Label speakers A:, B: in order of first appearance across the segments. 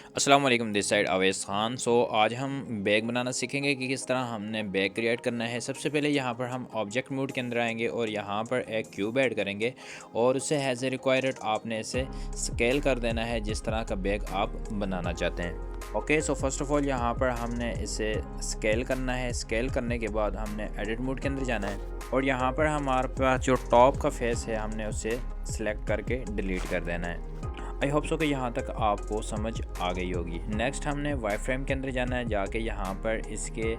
A: अस्सलाम वालेकुम, this side Awais Khan. आज हम बैग बनाना सीखेंगे कि किस तरह हमने बैग क्रिएट करना है। सबसे पहले यहाँ पर हम ऑब्जेक्ट मोड के अंदर आएंगे और यहाँ पर एक क्यूब ऐड करेंगे और उसे हैज़ ए रिक्वायर्ड आपने इसे स्केल कर देना है जिस तरह का बैग आप बनाना चाहते हैं। Okay, so first of all यहाँ पर हमने इसे स्केल करना है। स्केल करने के बाद हमने एडिट मोड के अंदर जाना है और यहाँ पर हमारे पास जो टॉप का फेस है हमने उसे सिलेक्ट करके डिलीट कर देना है। आई होप सो कि यहाँ तक आपको समझ आ गई होगी। नेक्स्ट हमने वाई फ्रेम के अंदर जाना है, जाके यहाँ पर इसके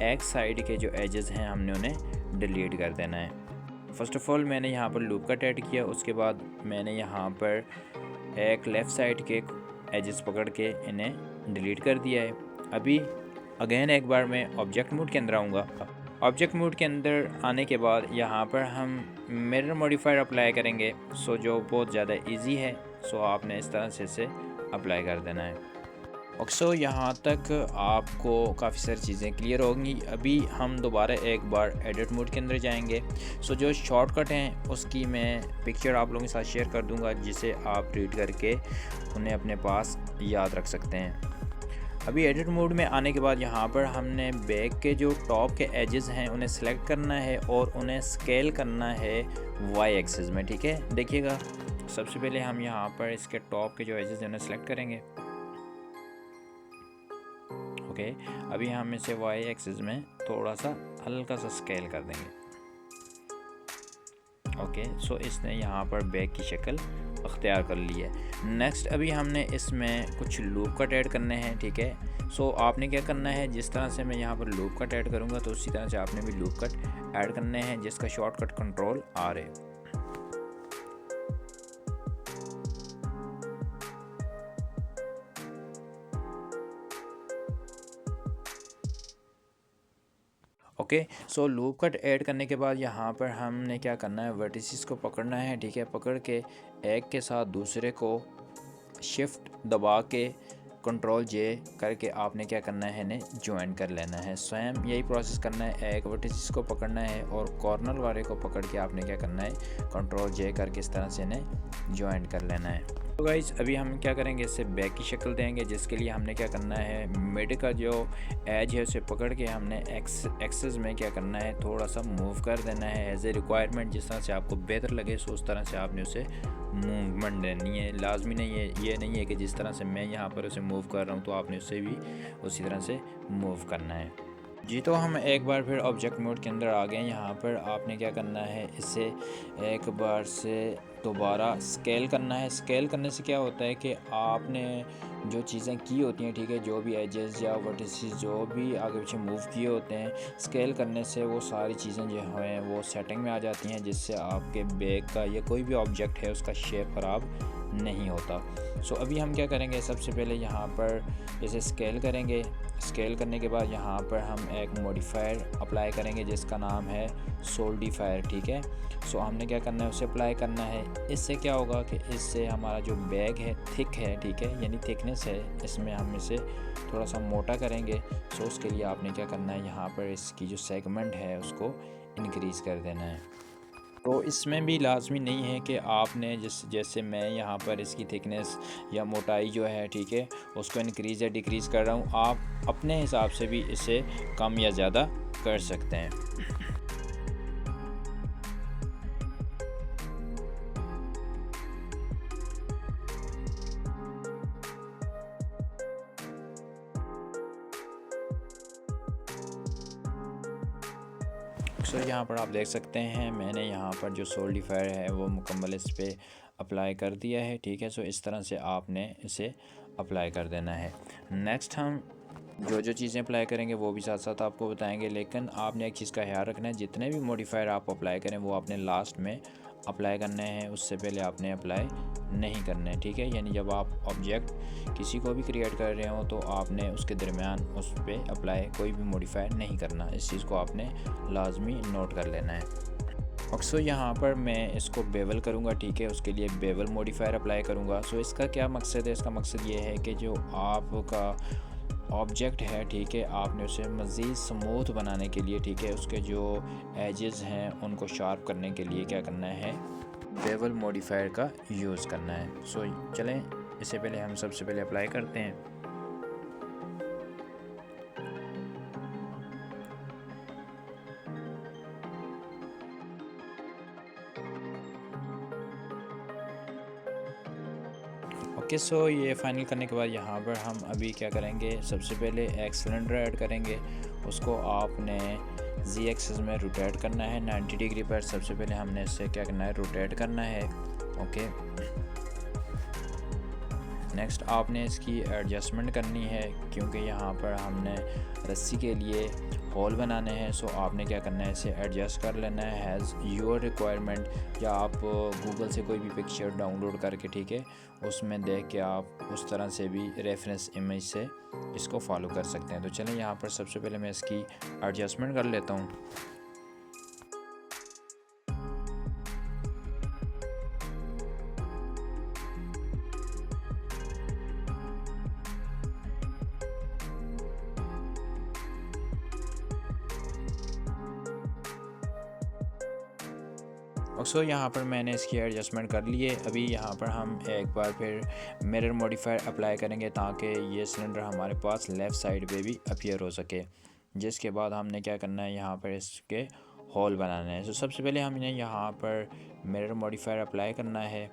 A: एक साइड के जो एजेस हैं हमने उन्हें डिलीट कर देना है। फ़र्स्ट ऑफ़ ऑल मैंने यहाँ पर लूप कट ऐड किया, उसके बाद मैंने यहाँ पर एक लेफ़्ट साइड के एजेस पकड़ के इन्हें डिलीट कर दिया है। अभी अगेन एक बार मैं ऑब्जेक्ट मोड के अंदर आऊँगा। ऑब्जेक्ट मोड के अंदर आने के बाद यहाँ पर हम मिरर मॉडिफायर अप्लाई करेंगे, जो बहुत ज़्यादा इजी है। आपने इस तरह से इसे अप्लाई कर देना है। यहाँ तक आपको काफ़ी सारी चीज़ें क्लियर होंगी। अभी हम दोबारा एक बार एडिट मोड के अंदर जाएंगे। जो शॉर्टकट हैं उसकी मैं पिक्चर आप लोगों के साथ शेयर कर दूंगा, जिसे आप रीड करके उन्हें अपने पास याद रख सकते हैं। अभी एडिट मोड में आने के बाद यहाँ पर हमने बैग के जो टॉप के एजेस हैं उन्हें सेलेक्ट करना है और उन्हें स्केल करना है वाई एक्सिस में। ठीक है, देखिएगा सबसे पहले हम यहाँ पर इसके टॉप के जो एजेस हैं उन्हें सेलेक्ट करेंगे। ओके, अभी हम इसे वाई एक्सिस में थोड़ा सा हल्का सा स्केल कर देंगे। ओके, इसने यहाँ पर बैग की शक्ल अख्तियार कर ली है। नेक्स्ट अभी हमने इसमें कुछ लूप कट ऐड करने हैं। ठीक है, आपने क्या करना है, जिस तरह से मैं यहाँ पर लूप कट ऐड करूँगा तो उसी तरह से आपने भी लूप कट ऐड करने हैं, जिसका शॉर्टकट कंट्रोल आर है। ओके, लूप कट ऐड करने के बाद यहाँ पर हमने क्या करना है, वर्टिसेस को पकड़ना है। ठीक है, पकड़ के एक के साथ दूसरे को शिफ्ट दबा के कंट्रोल जे करके आपने क्या करना है, इन्हें ज्वाइन कर लेना है। स्वयं यही प्रोसेस करना है, एक वर्टिसेस को पकड़ना है और कॉर्नर वाले को पकड़ के आपने क्या करना है, कंट्रोल जे करके इस तरह से इन्हें ज्वाइन कर लेना है। तो गाइस अभी हम क्या करेंगे, इससे बैक की शक्ल देंगे, जिसके लिए हमने क्या करना है, मिड का जो एज है उसे पकड़ के हमने एक्सेस में क्या करना है, थोड़ा सा मूव कर देना है एज ए रिक्वायरमेंट, जिस तरह से आपको बेहतर लगे उस तरह से आपने उसे मूवमेंट देनी है। लाजमी नहीं है, ये नहीं है कि जिस तरह से मैं यहाँ पर उसे मूव कर रहा हूँ तो आपने उसे भी उसी तरह से मूव करना है। जी, तो हम एक बार फिर ऑब्जेक्ट मोड के अंदर आ गए। यहाँ पर आपने क्या करना है, इसे एक बार से दोबारा स्केल करना है। स्केल करने से क्या होता है कि आपने जो चीज़ें की होती हैं, ठीक है, जो भी एजेस या वर्टिसेस जो भी आगे पीछे मूव किए होते हैं, स्केल करने से वो सारी चीज़ें जो हैं वो सेटिंग में आ जाती हैं, जिससे आपके बैग का या कोई भी ऑब्जेक्ट है उसका शेप ख़राब नहीं होता। अभी हम क्या करेंगे, सबसे पहले यहाँ पर इसे स्केल करेंगे। स्केल करने के बाद यहाँ पर हम एक मॉडिफायर अप्लाई करेंगे जिसका नाम है सोल्डिफायर। ठीक है, हमने क्या करना है, उसे अप्लाई करना है। इससे क्या होगा कि इससे हमारा जो बैग है थिक है, ठीक है, यानी थिकनेस है, इसमें हम इसे थोड़ा सा मोटा करेंगे। उसके लिए आपने क्या करना है, यहाँ पर इसकी जो सेगमेंट है उसको इंक्रीज़ कर देना है। तो इसमें भी लाजमी नहीं है कि आपने जैसे मैं यहाँ पर इसकी थिकनेस या मोटाई जो है, ठीक है, उसको इंक्रीज़ या डिक्रीज़ कर रहा हूँ। आप अपने हिसाब से भी इसे कम या ज़्यादा कर सकते हैं। यहाँ पर आप देख सकते हैं मैंने यहाँ पर जो सोल्डिफायर है वो मुकम्मल इस पर अप्लाई कर दिया है। ठीक है, इस तरह से आपने इसे अप्लाई कर देना है। नेक्स्ट हम जो चीज़ें अप्लाई करेंगे वो भी साथ साथ आपको बताएंगे, लेकिन आपने एक चीज़ का ख्याल रखना है, जितने भी मॉडिफायर आप अप्लाई करें वो आपने लास्ट में अप्लाई करने हैं, उससे पहले आपने अप्लाई नहीं करने हैं। ठीक है, यानी जब आप ऑब्जेक्ट किसी को भी क्रिएट कर रहे हो तो आपने उसके दरमियान उस पर अप्लाई कोई भी मॉडिफायर नहीं करना। इस चीज़ को आपने लाजमी नोट कर लेना है। यहाँ पर मैं इसको बेवल करूँगा। ठीक है, उसके लिए बेवल मॉडिफायर अप्लाई करूँगा। इसका क्या मकसद है, इसका मकसद ये है कि जो आपका ऑब्जेक्ट है, ठीक है, आपने उसे मज़ीद स्मूथ बनाने के लिए, ठीक है, उसके जो एजेस हैं उनको शार्प करने के लिए क्या करना है, बेवल मॉडिफायर का यूज़ करना है। चलें इससे पहले हम सबसे पहले अप्लाई करते हैं। ओके, सो ये फाइनल करने के बाद यहाँ पर हम अभी क्या करेंगे, सबसे पहले एक सिलेंडर ऐड करेंगे। उसको आपने जी एक्सिस में रोटेट करना है 90 डिग्री पर। सबसे पहले हमने इससे क्या करना है, रोटेट करना है। ओके, नेक्स्ट आपने इसकी एडजस्टमेंट करनी है, क्योंकि यहाँ पर हमने रस्सी के लिए होल बनाने हैं। सो आपने क्या करना है, इसे एडजस्ट कर लेना है हैज़ योर रिक्वायरमेंट, या आप गूगल से कोई भी पिक्चर डाउनलोड करके, ठीक है, उसमें देख के आप उस तरह से भी रेफरेंस इमेज से इसको फॉलो कर सकते हैं। तो चलें, यहाँ पर सबसे पहले मैं इसकी एडजस्टमेंट कर लेता हूँ। और सो यहाँ पर मैंने इसकी एडजस्टमेंट कर लिए। अभी यहाँ पर हम एक बार फिर मिरर मॉडिफायर अप्लाई करेंगे, ताकि ये सिलेंडर हमारे पास लेफ़्ट साइड पे भी अपीयर हो सके। जिसके बाद हमने क्या करना है, यहाँ पर इसके होल बनाना है। तो सबसे पहले हमने यहाँ पर मिरर मॉडिफायर अप्लाई करना है।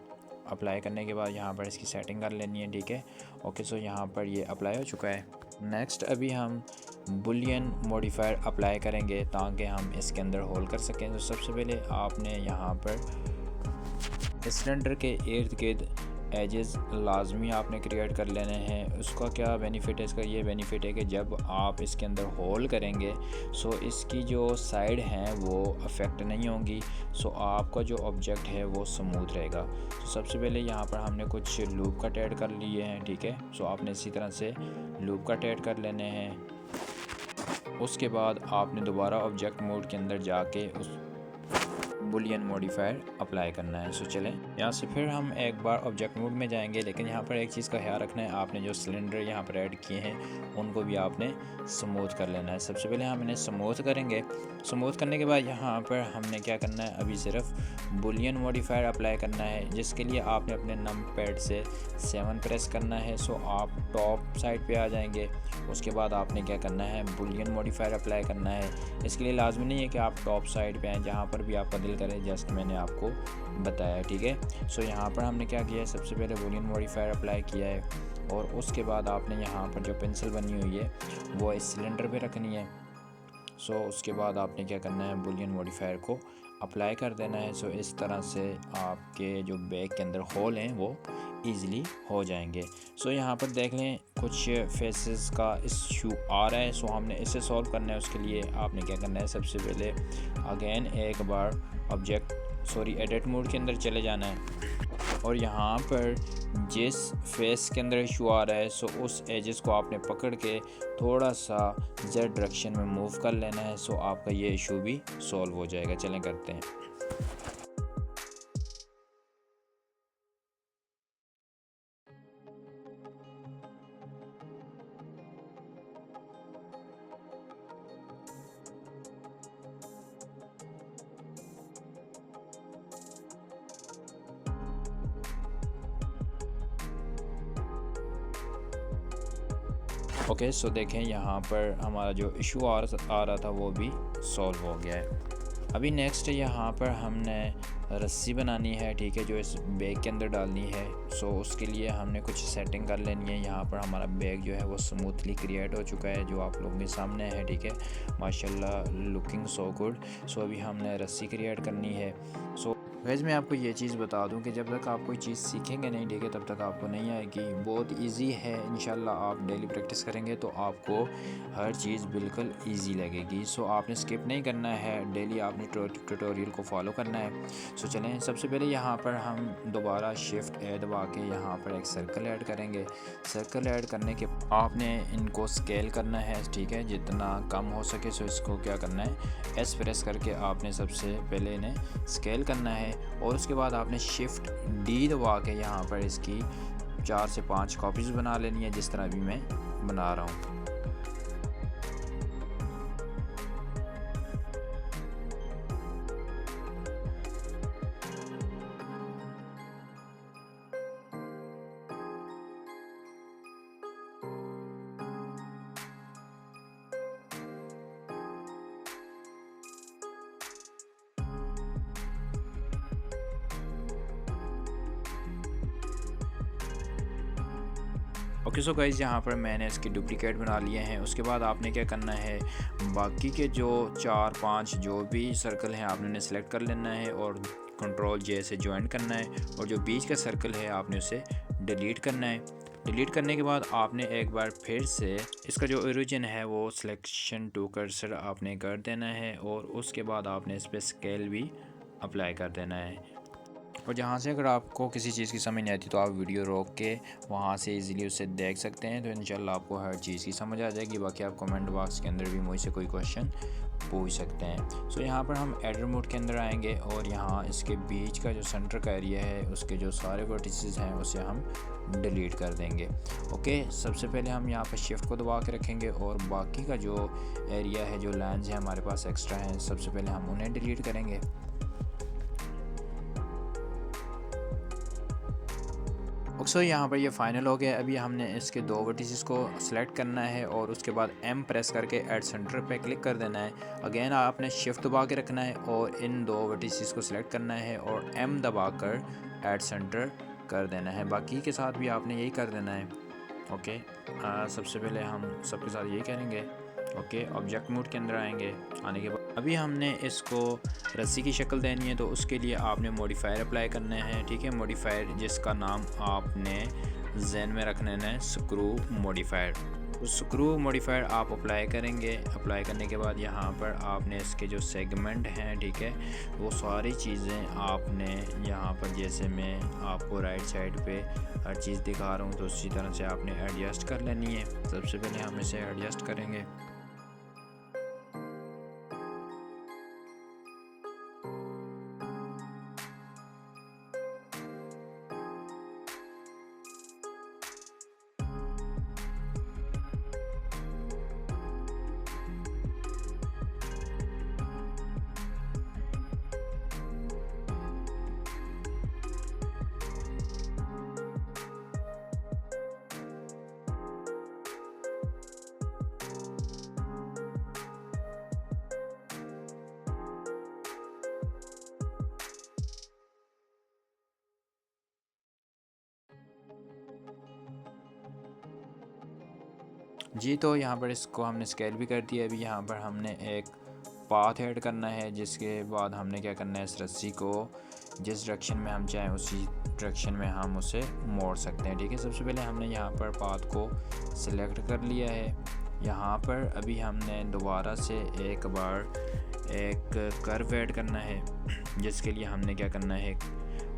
A: अप्लाई करने के बाद यहाँ पर इसकी सेटिंग कर लेनी है, ठीक है। ओके, सो यहाँ पर ये अप्लाई हो चुका है। नेक्स्ट अभी हम बुलियन मॉडिफायर अप्लाई करेंगे, ताकि हम इसके अंदर होल कर सकें। तो सबसे पहले आपने यहाँ पर सिलेंडर के इर्द गिर्द एजेस लाजमी आपने क्रिएट कर लेने हैं। उसका क्या बेनिफिट है, इसका ये बेनिफिट है कि जब आप इसके अंदर होल करेंगे, सो इसकी जो साइड हैं वो अफेक्ट नहीं होंगी। सो आपका जो ऑब्जेक्ट है वो स्मूथ रहेगा। तो सबसे पहले यहाँ पर हमने कुछ लूप कट ऐड कर लिए हैं, ठीक है। सो आपने इसी तरह से लूप कट ऐड कर लेने हैं। उसके बाद आपने दोबारा ऑब्जेक्ट मोड के अंदर जाके उस बुलियन मॉडिफायर अप्लाई करना है। सो चलें, यहाँ से फिर हम एक बार ऑब्जेक्ट मोड में जाएंगे, लेकिन यहाँ पर एक चीज़ का ख्याल रखना है, आपने जो सिलेंडर यहाँ पर ऐड किए हैं उनको भी आपने स्मूथ कर लेना है। सबसे पहले हम इन्हें स्मूथ करेंगे। स्मूथ करने के बाद यहाँ पर हमने क्या करना है, अभी सिर्फ बुलियन मॉडिफायर अप्लाई करना है, जिसके लिए आपने अपने नम पैड से 7 प्रेस करना है। सो आप टॉप साइड पे आ जाएंगे। उसके बाद आपने क्या करना है, बुलियन मॉडिफायर अप्लाई करना है। इसके लिए लाजमी नहीं है कि आप टॉप साइड पे आएँ, जहाँ पर भी आपका दिल करे, जस्ट मैंने आपको बताया, ठीक है। सो यहाँ पर हमने क्या किया है, सबसे पहले बुलियन मॉडिफायर अप्लाई किया है, और उसके बाद आपने यहाँ पर जो पेंसिल बनी हुई है वो इस सिलेंडर पे रखनी है। सो उसके बाद आपने क्या करना है, बुलियन मॉडिफायर को अप्लाई कर देना है। सो इस तरह से आपके जो बैग के अंदर होल हैं वो ईज़िली हो जाएंगे। सो यहाँ पर देख लें, कुछ फेसेस का इशू आ रहा है। सो हमने इसे सॉल्व करना है। उसके लिए आपने क्या करना है, सबसे पहले अगेन एक बार एडिट मोड के अंदर चले जाना है, और यहाँ पर जिस फेस के अंदर इशू आ रहा है, सो उस एजेस को आपने पकड़ के थोड़ा सा जेड डायरेक्शन में मूव कर लेना है। सो आपका ये इशू भी सॉल्व हो जाएगा। चलें करते हैं। ओके, सो देखें, यहाँ पर हमारा जो इशू आ रहा था वो भी सॉल्व हो गया है। अभी नेक्स्ट यहाँ पर हमने रस्सी बनानी है, ठीक है, जो इस बैग के अंदर डालनी है। सो उसके लिए हमने कुछ सेटिंग कर लेनी है। यहाँ पर हमारा बैग जो है वो स्मूथली क्रिएट हो चुका है, जो आप लोगों के सामने है, ठीक है, माशाल्लाह, लुकिंग सो गुड। सो अभी हमने रस्सी क्रिएट करनी है। सो वैसे मैं आपको ये चीज़ बता दूं कि जब तक आप कोई चीज़ सीखेंगे नहीं, ठीक है, तब तक आपको नहीं आएगी। बहुत इजी है, इंशाल्लाह आप डेली प्रैक्टिस करेंगे तो आपको हर चीज़ बिल्कुल इजी लगेगी। सो आपने स्किप नहीं करना है, डेली आपने ट्यूटोरियल को फॉलो करना है। सो चलें, सबसे पहले यहाँ पर हम दोबारा शिफ्ट ए दबा के यहाँ पर एक सर्कल ऐड करेंगे। सर्कल ऐड करने के आपने इनको स्केल करना है, ठीक है, जितना कम हो सके। सो इसको क्या करना है, एस प्रेस करके आपने सबसे पहले इन्हें स्केल करना है, और उसके बाद आपने शिफ्ट डी दबा के यहाँ पर इसकी 4 से 5 कॉपीज़ बना लेनी है, जिस तरह अभी मैं बना रहा हूँ। ओके सो गाइज़ यहाँ पर मैंने इसके डुप्लीकेट बना लिए हैं। उसके बाद आपने क्या करना है, बाकी के जो 4-5 जो भी सर्कल हैं आपने उन्हें सेलेक्ट कर लेना है और कंट्रोल जे से ज्वाइन करना है, और जो बीच का सर्कल है आपने उसे डिलीट करना है। डिलीट करने के बाद आपने एक बार फिर से इसका जो ओरिजिन है वो सिलेक्शन टू कर्सर आपने कर देना है, और उसके बाद आपने इस पर स्केल भी अप्लाई कर देना है। और जहाँ से अगर आपको किसी चीज़ की समझ नहीं आती तो आप वीडियो रोक के वहाँ से इजीली उसे देख सकते हैं, तो इंशाल्लाह आपको हर चीज़ की समझ आ जाएगी। बाकी आप कमेंट बॉक्स के अंदर भी मुझसे कोई क्वेश्चन पूछ सकते हैं। सो यहाँ पर हम एडिटर मोड के अंदर आएंगे और यहाँ इसके बीच का जो सेंटर का एरिया है उसके जो सारे वर्टिसेस हैं उसे हम डिलीट कर देंगे। ओके, सबसे पहले हम यहाँ पर शिफ्ट को दबा के रखेंगे और बाकी का जो एरिया है, जो लाइन्स हैं हमारे पास एक्स्ट्रा हैं, सबसे पहले हम उन्हें डिलीट करेंगे। सो यहाँ पर ये फाइनल हो गया। अभी हमने इसके 2 वर्टिसेस को सिलेक्ट करना है और उसके बाद M प्रेस करके ऐड सेंटर पे क्लिक कर देना है। अगेन आपने शिफ्ट दबा के रखना है और इन 2 वर्टिसेस को सिलेक्ट करना है और M दबा कर ऐड सेंटर कर देना है। बाकी के साथ भी आपने यही कर देना है। ओके, सबसे पहले हम सबके साथ यही करेंगे। ओके, ऑब्जेक्ट मोड के अंदर आएंगे। आने के बाद अभी हमने इसको रस्सी की शक्ल देनी है, तो उसके लिए आपने मॉडिफायर अप्लाई करना है। ठीक है, मॉडिफायर जिसका नाम आपने ज़हन में रखना है स्क्रू मॉडिफायर। तो स्क्रू मॉडिफायर आप अप्लाई करेंगे। अप्लाई करने के बाद यहाँ पर आपने इसके जो सेगमेंट हैं, ठीक है, वो सारी चीज़ें आपने यहाँ पर, जैसे मैं आपको राइट साइड पे हर चीज़ दिखा रहा हूँ, तो उसी तरह से आपने एडजस्ट कर लेनी है। सबसे पहले हम इसे एडजस्ट करेंगे। जी, तो यहाँ पर इसको हमने स्केल भी कर दिया। अभी यहाँ पर हमने एक पाथ ऐड करना है, जिसके बाद हमने क्या करना है, इस रस्सी को जिस डायरेक्शन में हम चाहें उसी डायरेक्शन में हम उसे मोड़ सकते हैं। ठीक है, सबसे पहले हमने यहाँ पर पाथ को सिलेक्ट कर लिया है। यहाँ पर अभी हमने दोबारा से एक बार एक कर्व ऐड करना है, जिसके लिए हमने क्या करना है,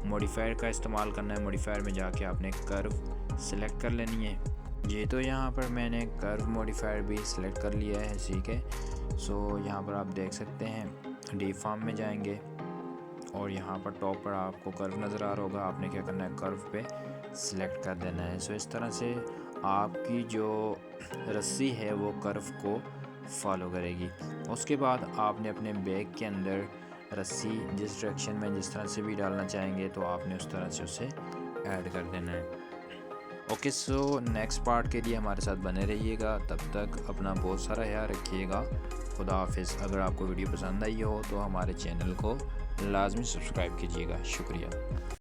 A: मॉडिफायर का इस्तेमाल करना है। मॉडिफायर में जाके आपने कर्व सिलेक्ट कर लेनी है। जी, तो यहाँ पर मैंने कर्व मॉडिफायर भी सिलेक्ट कर लिया है। ठीक है, सो यहाँ पर आप देख सकते हैं, डी फॉर्म में जाएंगे और यहाँ पर टॉप पर आपको कर्व नज़र आ रहा होगा। आपने क्या करना है, कर्व पे सिलेक्ट कर देना है। सो इस तरह से आपकी जो रस्सी है वो कर्व को फॉलो करेगी। उसके बाद आपने अपने बैग के अंदर रस्सी जिस डायरेक्शन में जिस तरह से भी डालना चाहेंगे, तो आपने उस तरह से उसे ऐड कर देना है। ओके, सो नेक्स्ट पार्ट के लिए हमारे साथ बने रहिएगा। तब तक अपना बहुत सारा ख्याल रखिएगा। खुदा हाफिज़। अगर आपको वीडियो पसंद आई हो तो हमारे चैनल को लाजमी सब्सक्राइब कीजिएगा। शुक्रिया।